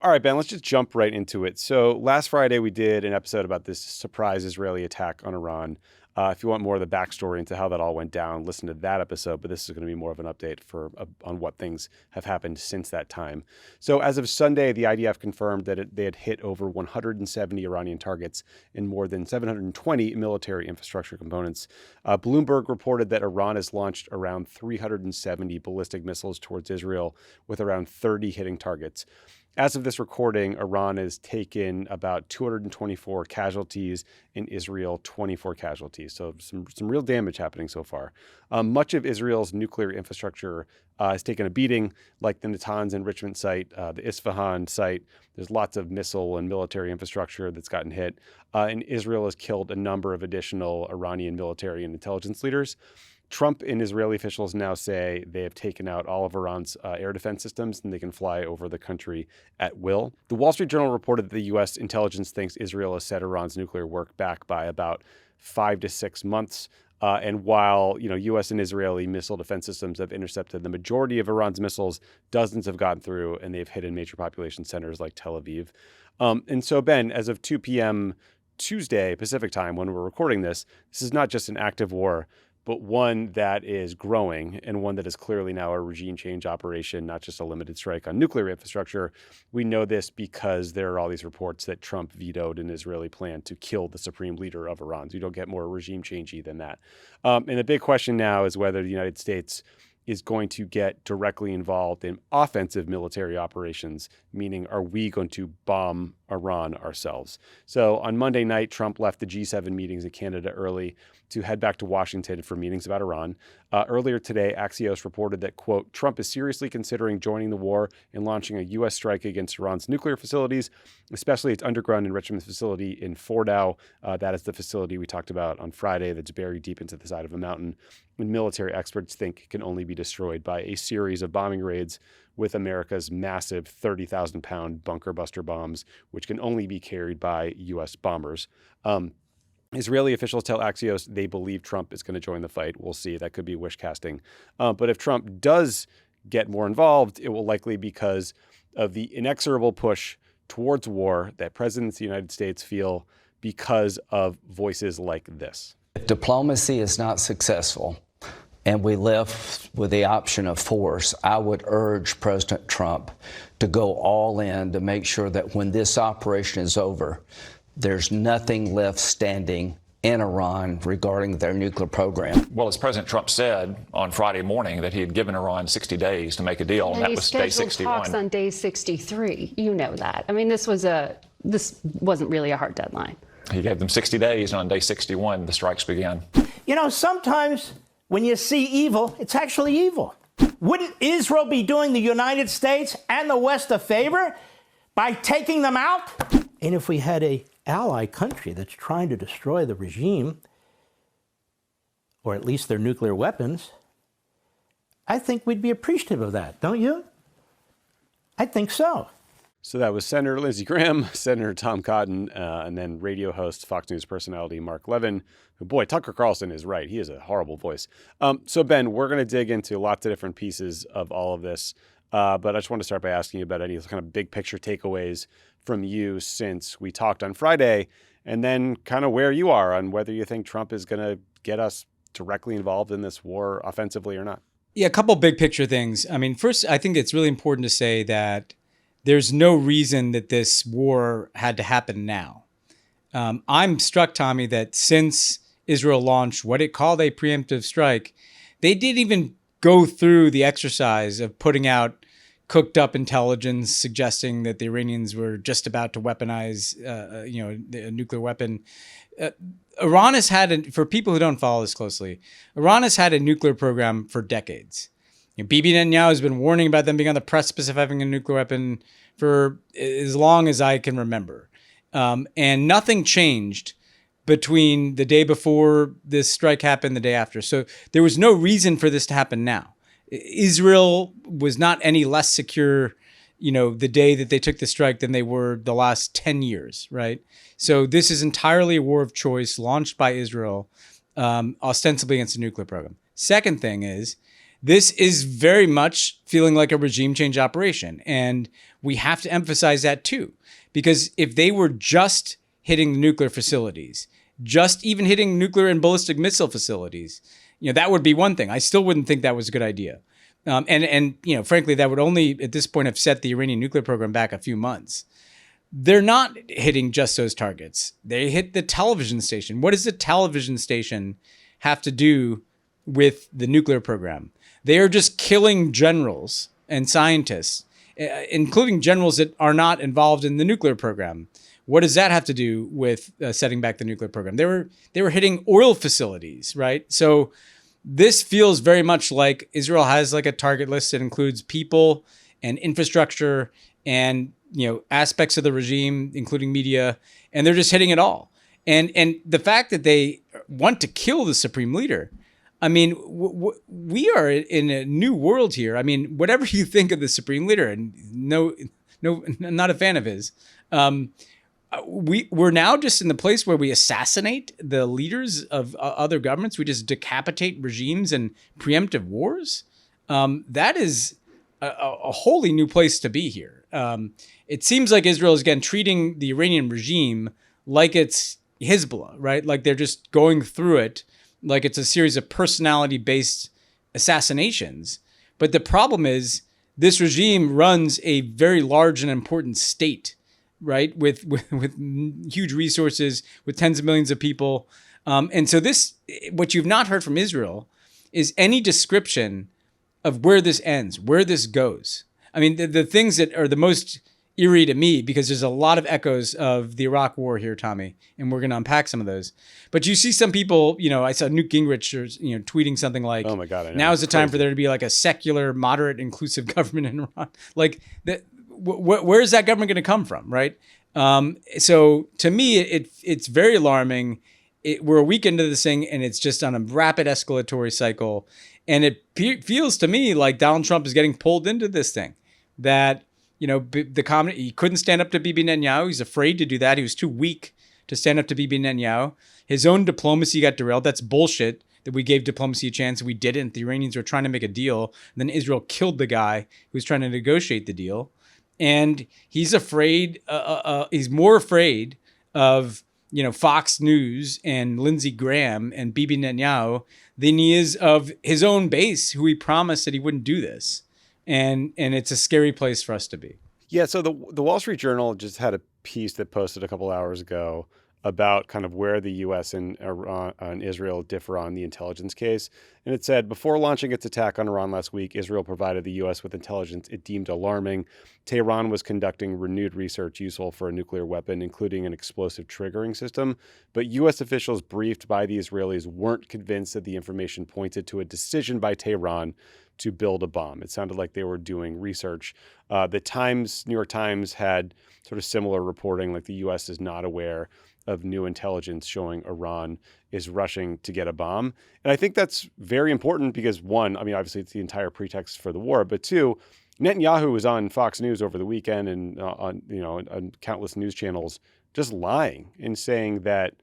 All right, Ben, let's just jump right into it. So last Friday, we did an episode about this surprise Israeli attack on Iran. If you want more of the backstory into how that all went down, listen to that episode. But this is going to be more of an update on what things have happened since that time. So as of Sunday, the IDF confirmed that they had hit over 170 Iranian targets and more than 720 military infrastructure components. Bloomberg reported that Iran has launched around 370 ballistic missiles towards Israel, with around 30 hitting targets. As of this recording, Iran has taken about 224 casualties, and Israel 24 casualties. So some real damage happening so far. Much of Israel's nuclear infrastructure has taken a beating, like the Natanz enrichment site, the Isfahan site. There's lots of missile and military infrastructure that's gotten hit. And Israel has killed a number of additional Iranian military and intelligence leaders. Trump and Israeli officials now say they have taken out all of Iran's air defense systems and they can fly over the country at will. The Wall Street Journal reported that the U.S. intelligence thinks Israel has set Iran's nuclear work back by about 5 to 6 months. And while U.S. and Israeli missile defense systems have intercepted the majority of Iran's missiles, dozens have gotten through and they've hit in major population centers like Tel Aviv. And so, Ben, as of 2 p.m. Tuesday Pacific time, when we're recording this is not just an active war, but one that is growing and one that is clearly now a regime change operation, not just a limited strike on nuclear infrastructure. We know this because there are all these reports that Trump vetoed an Israeli plan to kill the supreme leader of Iran. So you don't get more regime changey than that. And the big question now is whether the United States is going to get directly involved in offensive military operations, meaning are we going to bomb Iran ourselves? So on Monday night, Trump left the G7 meetings in Canada early to head back to Washington for meetings about Iran. Earlier today, Axios reported that, quote, Trump is seriously considering joining the war and launching a U.S. strike against Iran's nuclear facilities, especially its underground enrichment facility in Fordow. That is the facility we talked about on Friday that's buried deep into the side of a mountain. And military experts think it can only be destroyed by a series of bombing raids with America's massive 30,000-pound bunker buster bombs, which can only be carried by U.S. bombers. Israeli officials tell Axios they believe Trump is going to join the fight. We'll see. That could be wish casting. But if Trump does get more involved, it will likely be because of the inexorable push towards war that presidents of the United States feel because of voices like this. If diplomacy is not successful and we left with the option of force, I would urge President Trump to go all in to make sure that when this operation is over, there's nothing left standing in Iran regarding their nuclear program. Well, as President Trump said on Friday morning that he had given Iran 60 days to make a deal, and that was day 61. Talks on day 63. You know that. I mean, this wasn't really a hard deadline. He gave them 60 days, and on day 61, the strikes began. You know, sometimes when you see evil, it's actually evil. Wouldn't Israel be doing the United States and the West a favor by taking them out? And if we had an ally country that's trying to destroy the regime, or at least their nuclear weapons, I think we'd be appreciative of that, don't you? I think so. So that was Senator Lindsey Graham, Senator Tom Cotton, and then radio host, Fox News personality Mark Levin. Boy, Tucker Carlson is right. He has a horrible voice. So, Ben, we're going to dig into lots of different pieces of all of this. But I just want to start by asking you about any kind of big picture takeaways from you since we talked on Friday, and then kind of where you are on whether you think Trump is going to get us directly involved in this war offensively or not. Yeah, a couple big picture things. I mean, first, I think it's really important to say that there's no reason that this war had to happen now. I'm struck, Tommy, that since Israel launched what it called a preemptive strike, they didn't even go through the exercise of putting out cooked up intelligence suggesting that the Iranians were just about to weaponize, a nuclear weapon. Iran has had, for people who don't follow this closely, Iran has had a nuclear program for decades. Bibi Netanyahu has been warning about them being on the precipice of having a nuclear weapon for as long as I can remember. And nothing changed between the day before this strike happened, the day after. So there was no reason for this to happen now. Israel was not any less secure, the day that they took the strike than they were the last 10 years, right? So this is entirely a war of choice launched by Israel, ostensibly against a nuclear program. Second thing is This is very much feeling like a regime change operation. And we have to emphasize that too, because if they were just hitting the nuclear facilities, just even hitting nuclear and ballistic missile facilities, that would be one thing. I still wouldn't think that was a good idea. And frankly, that would only at this point have set the Iranian nuclear program back a few months. They're not hitting just those targets. They hit the television station. What does the television station have to do with the nuclear program? They are just killing generals and scientists, including generals that are not involved in the nuclear program. What does that have to do with setting back the nuclear program? They were hitting oil facilities, right? So this feels very much like Israel has like a target list that includes people and infrastructure and aspects of the regime, including media, and they're just hitting it all. And the fact that they want to kill the supreme leader, I mean, we are in a new world here. I mean, whatever you think of the supreme leader, and no, not a fan of his. We're now just in the place where we assassinate the leaders of other governments. We just decapitate regimes and preemptive wars. That is a wholly new place to be here. It seems like Israel is, again, treating the Iranian regime like it's Hezbollah, right? Like they're just going through it like it's a series of personality-based assassinations. But the problem is this regime runs a very large and important state, right? With huge resources, with tens of millions of people. And so what you've not heard from Israel is any description of where this ends, where this goes. I mean, the things that are the most eerie to me, because there's a lot of echoes of the Iraq War here, Tommy, and we're going to unpack some of those. But you see some people, I saw Newt Gingrich, tweeting something like, "Oh my God, I know. Now is the time for there to be like a secular, moderate, inclusive government in Iran." Like, where is that government going to come from, right? So to me, it's very alarming. We're a week into this thing, and it's just on a rapid escalatory cycle. And it feels to me like Donald Trump is getting pulled into this thing. That, he couldn't stand up to Bibi Netanyahu. He's afraid to do that. He was too weak to stand up to Bibi Netanyahu. His own diplomacy got derailed. That's bullshit that we gave diplomacy a chance. We didn't. The Iranians were trying to make a deal. And then Israel killed the guy who was trying to negotiate the deal. And he's afraid, he's more afraid of, Fox News and Lindsey Graham and Bibi Netanyahu than he is of his own base, who he promised that he wouldn't do this. And it's a scary place for us to be. Yeah, so the Wall Street Journal just had a piece that posted a couple hours ago about kind of where the U.S. and Iran and Israel differ on the intelligence case. And it said, before launching its attack on Iran last week, Israel provided the U.S. with intelligence it deemed alarming. Tehran was conducting renewed research useful for a nuclear weapon, including an explosive triggering system. But U.S. officials briefed by the Israelis weren't convinced that the information pointed to a decision by Tehran to build a bomb. It sounded like they were doing research. The New York Times had sort of similar reporting, like the U.S. is not aware of new intelligence showing Iran is rushing to get a bomb. And I think that's very important because, one, I mean, obviously it's the entire pretext for the war, but two, Netanyahu was on Fox News over the weekend and on countless news channels just lying and saying that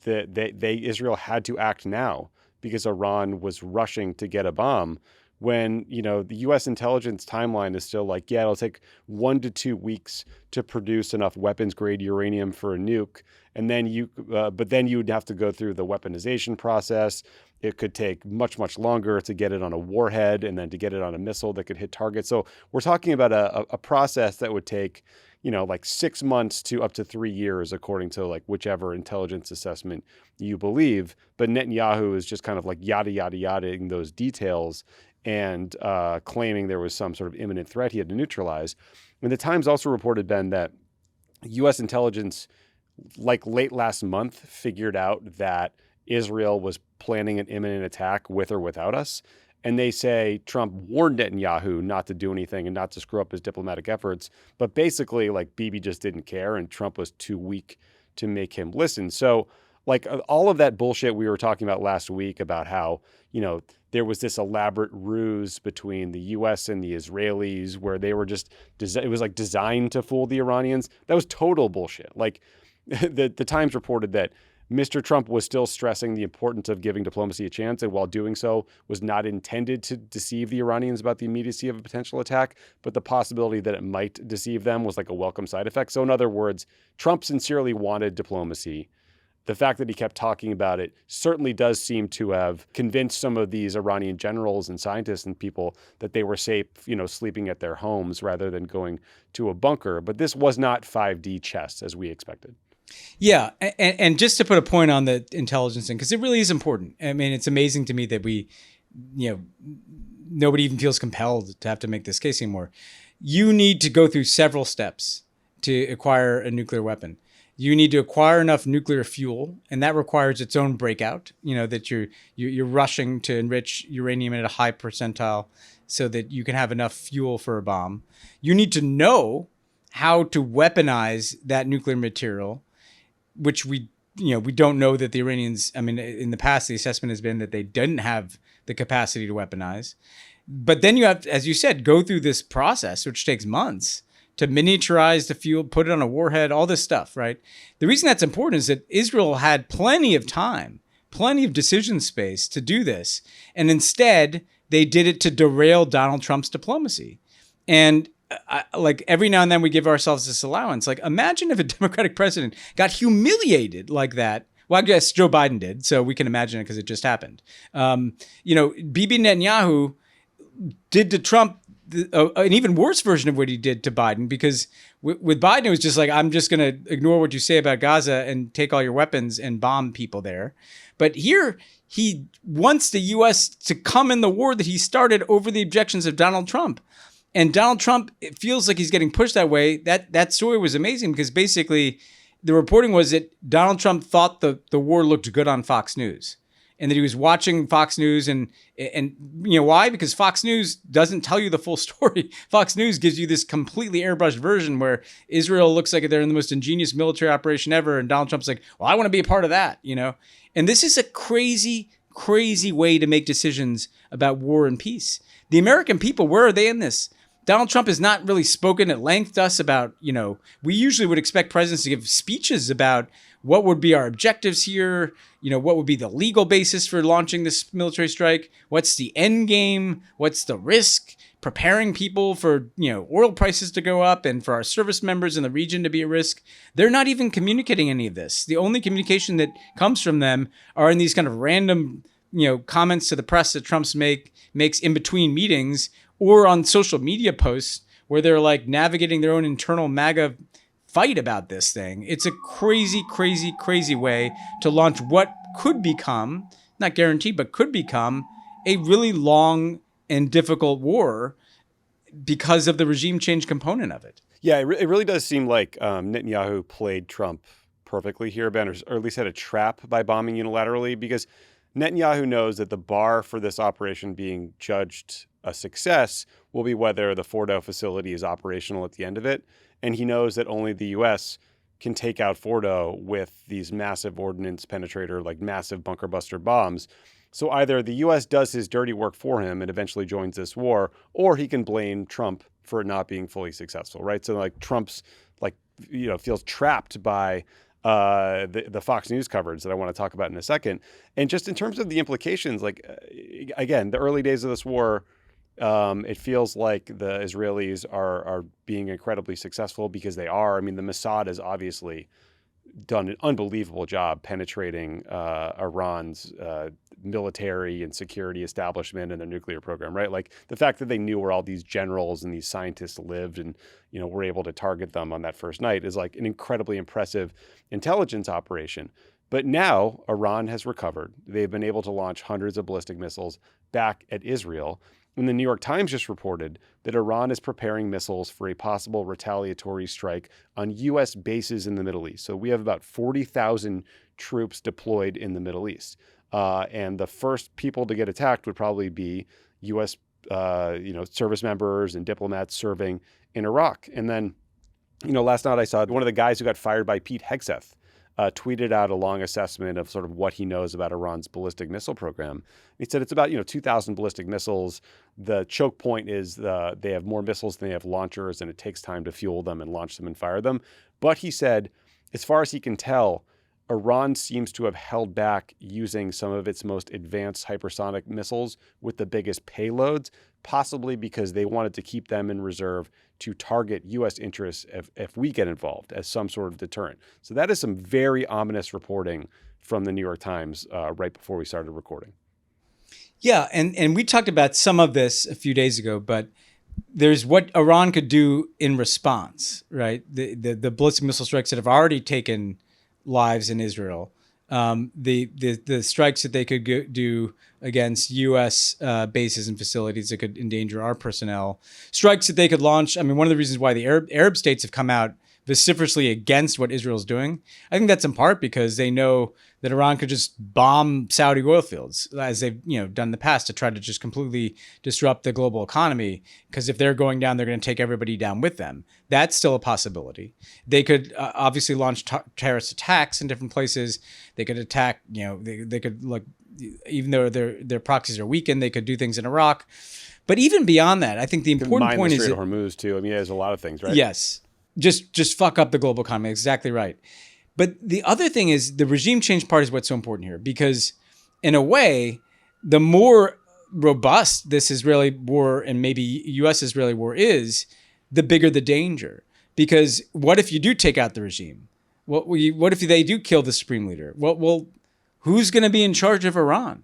Israel had to act now because Iran was rushing to get a bomb, when, the U.S. intelligence timeline is still like, yeah, it'll take 1 to 2 weeks to produce enough weapons-grade uranium for a nuke, and then you'd have to go through the weaponization process. It could take much, much longer to get it on a warhead and then to get it on a missile that could hit targets. So we're talking about a process that would take, like 6 months to up to 3 years, according to like whichever intelligence assessment you believe. But Netanyahu is just kind of like yada, yada, yada-ing those details and claiming there was some sort of imminent threat he had to neutralize. And the Times also reported, Ben, that U.S. intelligence, like late last month, figured out that Israel was planning an imminent attack with or without us. And they say Trump warned Netanyahu not to do anything and not to screw up his diplomatic efforts. But basically, like, Bibi just didn't care and Trump was too weak to make him listen. So, like, all of that bullshit we were talking about last week about how, there was this elaborate ruse between the U.S. and the Israelis where they were just, it was like designed to fool the Iranians. That was total bullshit. Like, the Times reported that Mr. Trump was still stressing the importance of giving diplomacy a chance, and while doing so was not intended to deceive the Iranians about the immediacy of a potential attack, but the possibility that it might deceive them was like a welcome side effect. So in other words, Trump sincerely wanted diplomacy. The fact that he kept talking about it certainly does seem to have convinced some of these Iranian generals and scientists and people that they were safe, sleeping at their homes rather than going to a bunker. But this was not 5D chess as we expected. Yeah, and just to put a point on the intelligence thing, because it really is important. I mean, it's amazing to me that nobody even feels compelled to have to make this case anymore. You need to go through several steps to acquire a nuclear weapon. You need to acquire enough nuclear fuel, and that requires its own breakout. That you're rushing to enrich uranium at a high percentile so that you can have enough fuel for a bomb. You need to know how to weaponize that nuclear material, which we don't know that the Iranians, in the past, the assessment has been that they didn't have the capacity to weaponize. But then you have, as you said, go through this process, which takes months, to miniaturize the fuel, put it on a warhead, all this stuff, right? The reason that's important is that Israel had plenty of time, plenty of decision space to do this. And instead, they did it to derail Donald Trump's diplomacy. And every now and then we give ourselves this allowance. Like, imagine if a Democratic president got humiliated like that. Well, I guess Joe Biden did, so we can imagine it because it just happened. Bibi Netanyahu did to Trump an even worse version of what he did to Biden, because with Biden, it was just like, I'm just going to ignore what you say about Gaza and take all your weapons and bomb people there. But here, he wants the U.S. to come in the war that he started over the objections of Donald Trump. And Donald Trump, it feels like he's getting pushed that way. That story was amazing because basically the reporting was that Donald Trump thought the war looked good on Fox News, and that he was watching Fox News and why? Because Fox News doesn't tell you the full story. Fox News gives you this completely airbrushed version where Israel looks like they're in the most ingenious military operation ever, and Donald Trump's like, well, I want to be a part of that, And this is a crazy, crazy way to make decisions about war and peace. The American people, where are they in this? Donald Trump has not really spoken at length to us about, we usually would expect presidents to give speeches about what would be our objectives here, what would be the legal basis for launching this military strike, what's the end game, what's the risk, preparing people for, oil prices to go up and for our service members in the region to be at risk. They're not even communicating any of this. The only communication that comes from them are in these kind of random, comments to the press that Trump's makes in between meetings, or on social media posts where they're like navigating their own internal MAGA fight about this thing. It's a crazy, crazy, crazy way to launch what could become, not guaranteed, but could become a really long and difficult war because of the regime change component of it. Yeah, it really does seem like Netanyahu played Trump perfectly here, Ben, or at least had a trap by bombing unilaterally, because Netanyahu knows that the bar for this operation being judged a success will be whether the Fordo facility is operational at the end of it. And he knows that only the U.S. can take out Fordo with these massive ordnance penetrator, like massive bunker buster bombs. So either the U.S. does his dirty work for him and eventually joins this war, or he can blame Trump for it not being fully successful, right? So like Trump's feels trapped by the Fox News coverage that I want to talk about in a second. And just in terms of the implications, again, the early days of this war, it feels like the Israelis are being incredibly successful because they are. I mean, the Mossad has obviously done an unbelievable job penetrating Iran's military and security establishment and their nuclear program, right? Like the fact that they knew where all these generals and these scientists lived and, were able to target them on that first night is like an incredibly impressive intelligence operation. But now Iran has recovered. They've been able to launch hundreds of ballistic missiles back at Israel. And the New York Times just reported that Iran is preparing missiles for a possible retaliatory strike on U.S. bases in the Middle East. So we have about 40,000 troops deployed in the Middle East. And the first people to get attacked would probably be U.S. Service members and diplomats serving in Iraq. And then, last night I saw one of the guys who got fired by Pete Hegseth tweeted out a long assessment of sort of what he knows about Iran's ballistic missile program. He said it's about 2,000 ballistic missiles. The choke point is they have more missiles than they have launchers, and it takes time to fuel them and launch them and fire them. But he said, as far as he can tell, Iran seems to have held back using some of its most advanced hypersonic missiles with the biggest payloads, possibly because they wanted to keep them in reserve to target U.S. interests if we get involved as some sort of deterrent. So that is some very ominous reporting from the New York Times right before we started recording. Yeah, and we talked about some of this a few days ago, but there's what Iran could do in response, right? The ballistic missile strikes that have already taken lives in Israel, the strikes that they could do against U.S. bases and facilities that could endanger our personnel, strikes that they could launch. I mean, one of the reasons why the Arab states have come out vociferously against what Israel's doing, I think that's in part because they know that Iran could just bomb Saudi oil fields, as they've done in the past, to try to just completely disrupt the global economy. Because if they're going down, they're going to take everybody down with them. That's still a possibility. They could obviously launch terrorist attacks in different places. They could attack, they could, like, even though their proxies are weakened, they could do things in Iraq. But even beyond that, I think the important point is the Strait of Hormuz too. I mean, there's a lot of things, right? Yes. Just fuck up the global economy. Exactly right. But the other thing is the regime change part is what's so important here, because in a way, the more robust this Israeli war and maybe U.S. Israeli war is, the bigger the danger. Because what if you do take out the regime? What if they do kill the supreme leader? Well, who's going to be in charge of Iran?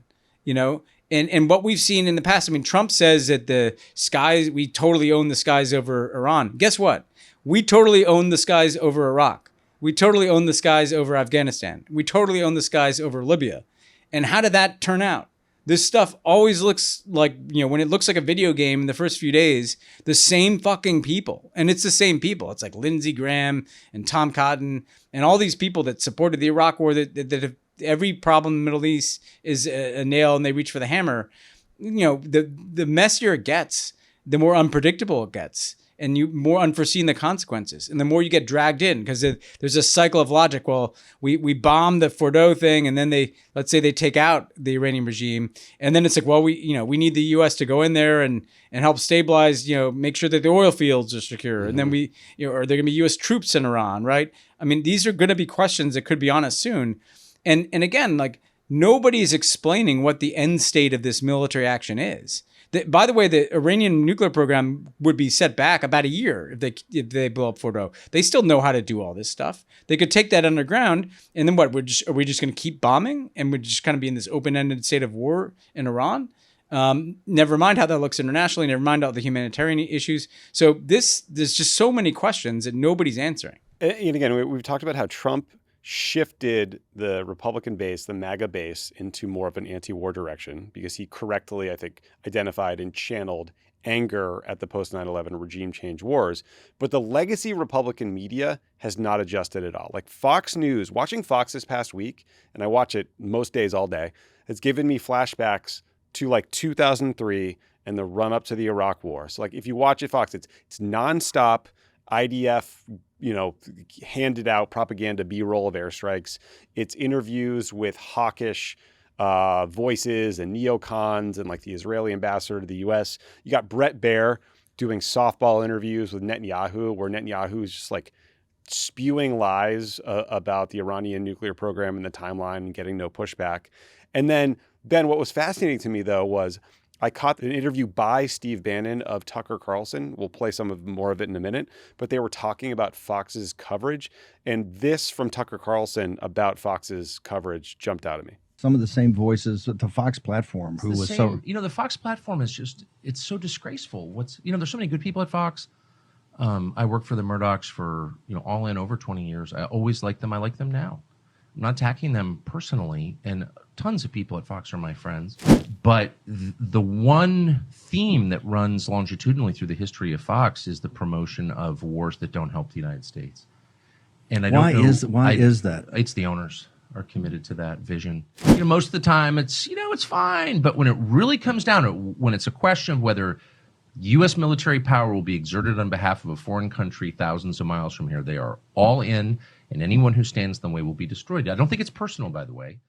And what we've seen in the past, I mean, Trump says that the skies, we totally own the skies over Iran. Guess what? We totally own the skies over Iraq. We totally own the skies over Afghanistan. We totally own the skies over Libya. And how did that turn out? This stuff always looks like, when it looks like a video game in the first few days, the same fucking people. And it's the same people. It's like Lindsey Graham and Tom Cotton and all these people that supported the Iraq war that have, every problem in the Middle East is a nail and they reach for the hammer. The messier it gets, the more unpredictable it gets. And you more unforeseen the consequences, and the more you get dragged in, because there's a cycle of logic. Well, we bomb the Fordo thing, and then let's say they take out the Iranian regime, and then it's like, well, we need the U.S. to go in there and help stabilize, make sure that the oil fields are secure, mm-hmm. And then are there going to be U.S. troops in Iran, right? I mean, these are going to be questions that could be on us soon, and again, like, nobody's explaining what the end state of this military action is. By the way, the Iranian nuclear program would be set back about a year if they blow up Fordo. They still know how to do all this stuff. They could take that underground, and then what? Are we just going to keep bombing, and we're just kind of be in this open-ended state of war in Iran? Never mind how that looks internationally. Never mind all the humanitarian issues. So there's just so many questions that nobody's answering. And again, we've talked about how Trump shifted the Republican base, the MAGA base, into more of an anti-war direction because he correctly, I think, identified and channeled anger at the post-9/11 regime change wars. But the legacy Republican media has not adjusted at all. Like Fox News, watching Fox this past week, and I watch it most days all day, has given me flashbacks to like 2003 and the run-up to the Iraq War. So like if you watch it, Fox, it's nonstop IDF, handed out propaganda B-roll of airstrikes. It's interviews with hawkish voices and neocons and like the Israeli ambassador to the U.S. You got Brett Baer doing softball interviews with Netanyahu, where Netanyahu is just like spewing lies about the Iranian nuclear program and the timeline and getting no pushback. And then, Ben, what was fascinating to me, though, was I caught an interview by Steve Bannon of Tucker Carlson. We'll play more of it in a minute. But they were talking about Fox's coverage. And this from Tucker Carlson about Fox's coverage jumped out at me. Some of the same voices at the Fox platform the Fox platform is just, it's so disgraceful. There's so many good people at Fox. I worked for the Murdochs for, all in over 20 years. I always liked them. I like them now. I'm not attacking them personally, and tons of people at Fox are my friends. But the one theme that runs longitudinally through the history of Fox is the promotion of wars that don't help the United States. And I don't know why is that? It's the owners are committed to that vision. Most of the time it's fine, but when it really comes down to it, when it's a question of whether U.S. military power will be exerted on behalf of a foreign country thousands of miles from here, they are all in, and anyone who stands in the way will be destroyed. I don't think it's personal, by the way.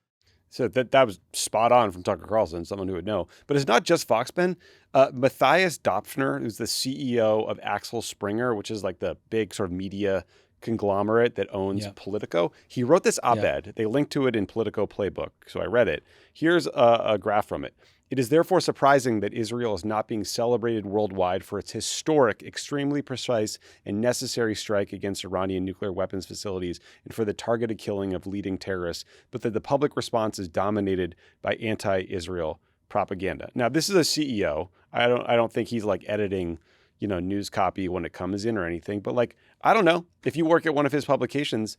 So that was spot on from Tucker Carlson, someone who would know. But it's not just Fox, Ben. Matthias Dopfner, who's the CEO of Axel Springer, which is like the big sort of media conglomerate that owns Yeah. Politico. He wrote this op-ed. They linked to it in Politico Playbook, so I read it. Here's a graph from it. It is therefore surprising that Israel is not being celebrated worldwide for its historic, extremely precise, and necessary strike against Iranian nuclear weapons facilities and for the targeted killing of leading terrorists, but that the public response is dominated by anti-Israel propaganda. Now, this is a CEO. I don't think he's like editing, news copy when it comes in or anything. But like, I don't know. If you work at one of his publications,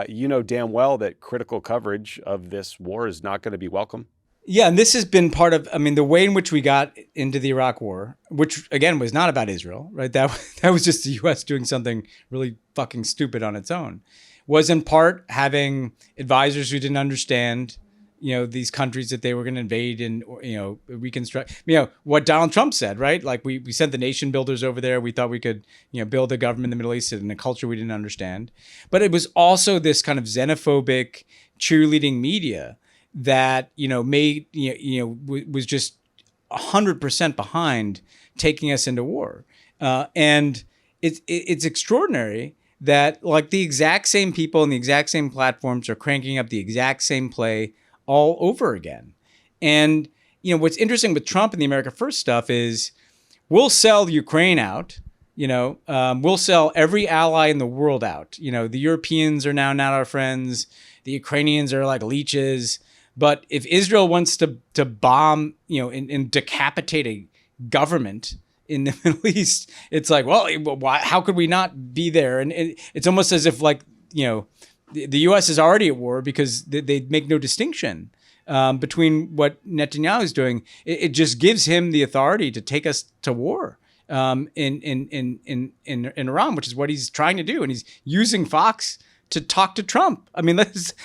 you know damn well that critical coverage of this war is not going to be welcome. Yeah, and this has been part of, the way in which we got into the Iraq War, which again was not about Israel, right? That was just the U.S. doing something really fucking stupid on its own, was in part having advisors who didn't understand, these countries that they were going to invade and, reconstruct, what Donald Trump said, right? Like we sent the nation builders over there. We thought we could, build a government in the Middle East in a culture we didn't understand. But it was also this kind of xenophobic cheerleading media that, made, was just 100% behind taking us into war. And it's extraordinary that like the exact same people and the exact same platforms are cranking up the exact same play all over again. And, what's interesting with Trump and the America First stuff is we'll sell Ukraine out, we'll sell every ally in the world out. The Europeans are now not our friends. The Ukrainians are like leeches. But if Israel wants to bomb, and decapitate a government in the Middle East, it's like, well, how could we not be there? And it's almost as if like, the U.S. is already at war because they make no distinction between what Netanyahu is doing. It just gives him the authority to take us to war in Iran, which is what he's trying to do. And he's using Fox to talk to Trump.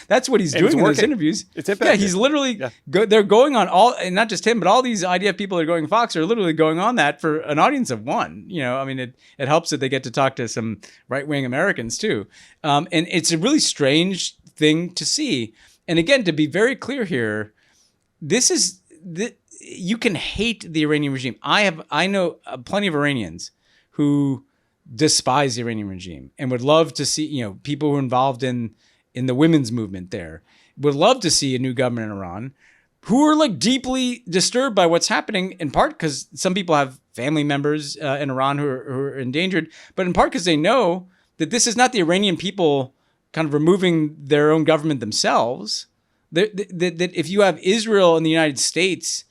That's what he's doing in those interviews. It's impacting. Yeah, he's literally, they're going on all, and not just him, but all these IDF people that are going Fox are literally going on that for an audience of one. It helps that they get to talk to some right-wing Americans too. And it's a really strange thing to see. And again, to be very clear here, you can hate the Iranian regime. I know plenty of Iranians who despise the Iranian regime and would love to see, people who are involved in the women's movement there would love to see a new government in Iran, who are like deeply disturbed by what's happening, in part because some people have family members in Iran who are endangered, but in part because they know that this is not the Iranian people kind of removing their own government themselves. That if you have Israel and the United States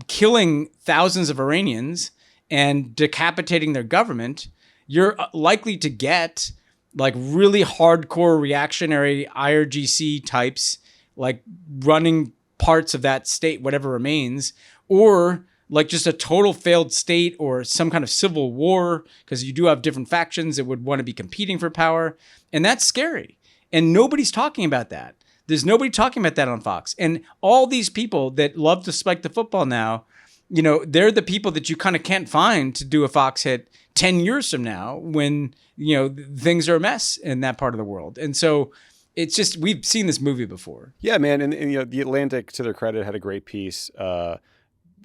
killing thousands of Iranians and decapitating their government, you're likely to get like really hardcore reactionary IRGC types, like running parts of that state, whatever remains, or like just a total failed state or some kind of civil war, because you do have different factions that would want to be competing for power. And that's scary. And nobody's talking about that. There's nobody talking about that on Fox. And all these people that love to spike the football now, they're the people that you kind of can't find to do a Fox hit 10 years from now when, things are a mess in that part of the world. And so it's just, we've seen this movie before. Yeah, man. And the Atlantic, to their credit, had a great piece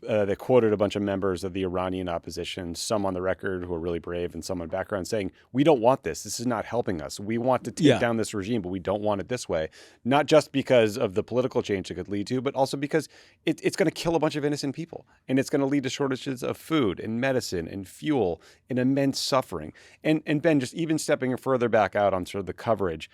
that quoted a bunch of members of the Iranian opposition, some on the record who are really brave and some on background, saying, we don't want this. This is not helping us. We want to take down this regime, but we don't want it this way. Not just because of the political change it could lead to, but also because it's going to kill a bunch of innocent people. And it's going to lead to shortages of food and medicine and fuel and immense suffering. And Ben, just even stepping further back out on sort of the coverage,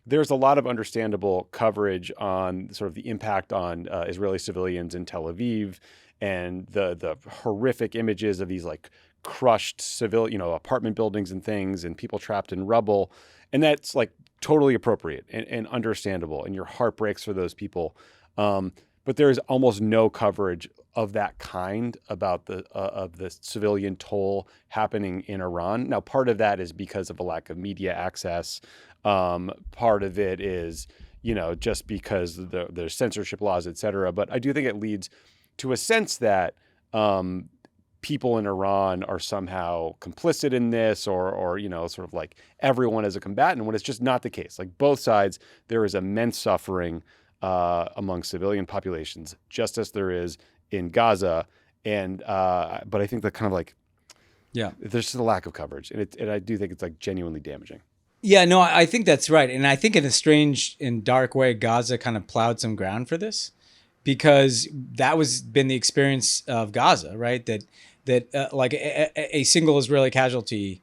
there's a lot of understandable coverage on sort of the impact on Israeli civilians in Tel Aviv, and the horrific images of these like crushed apartment buildings and things and people trapped in rubble. And that's like totally appropriate and understandable. And your heart breaks for those people. But there is almost no coverage of that kind about of the civilian toll happening in Iran. Now, part of that is because of a lack of media access. Part of it is, just because there's censorship laws, et cetera. But I do think it leads to a sense that people in Iran are somehow complicit in this or sort of like everyone is a combatant, when it's just not the case. Like both sides, there is immense suffering among civilian populations, just as there is in Gaza. But I think that kind of like, there's just a lack of coverage. And I do think it's like genuinely damaging. Yeah, no, I think that's right. And I think in a strange and dark way, Gaza kind of plowed some ground for this, because that was been the experience of Gaza, right? That like a single Israeli casualty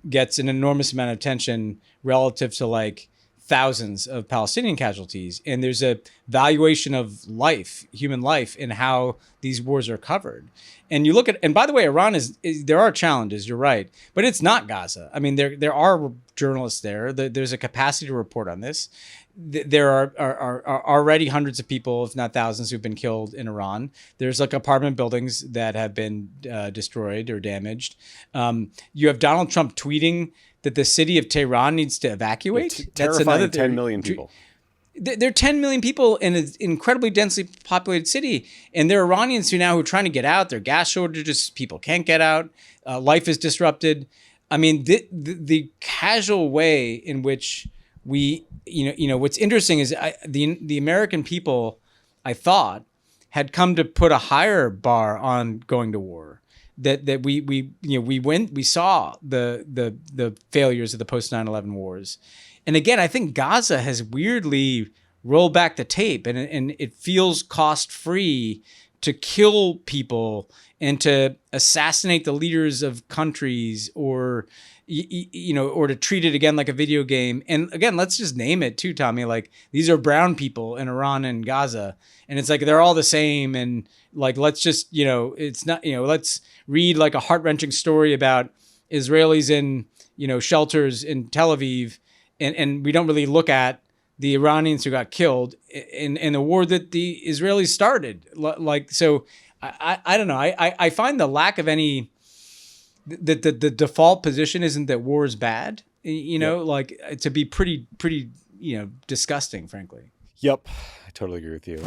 gets an enormous amount of attention relative to like thousands of Palestinian casualties. And there's a valuation of life, human life, in how these wars are covered. And you look at, and by the way, Iran is there are challenges, you're right, but it's not Gaza. I mean, there are journalists there. There's a capacity to report on this. There are already hundreds of people, if not thousands, who've been killed in Iran. There's like apartment buildings that have been destroyed or damaged. You have Donald Trump tweeting that the city of Tehran needs to evacuate. That's another 10 million people. There are 10 million people in an incredibly densely populated city. And there are Iranians who are trying to get out. There are gas shortages. People can't get out. Life is disrupted. I mean, the casual way in which we, what's interesting is the American people, I thought, had come to put a higher bar on going to war. That we saw the failures of the post 9/11 wars. And again, I think Gaza has weirdly rolled back the tape, and it feels cost-free to kill people and to assassinate the leaders of countries, or or to treat it again like a video game. And again, let's just name it too, Tommy. Like, these are brown people in Iran and Gaza, and it's like they're all the same. And like, let's just it's not let's read like a heart-wrenching story about Israelis in shelters in Tel Aviv. And we don't really look at the Iranians who got killed in a war that the Israelis started. Like, so I don't know. I find the lack of any, the default position isn't that war is bad, like to be pretty disgusting, frankly. Yep. I totally agree with you.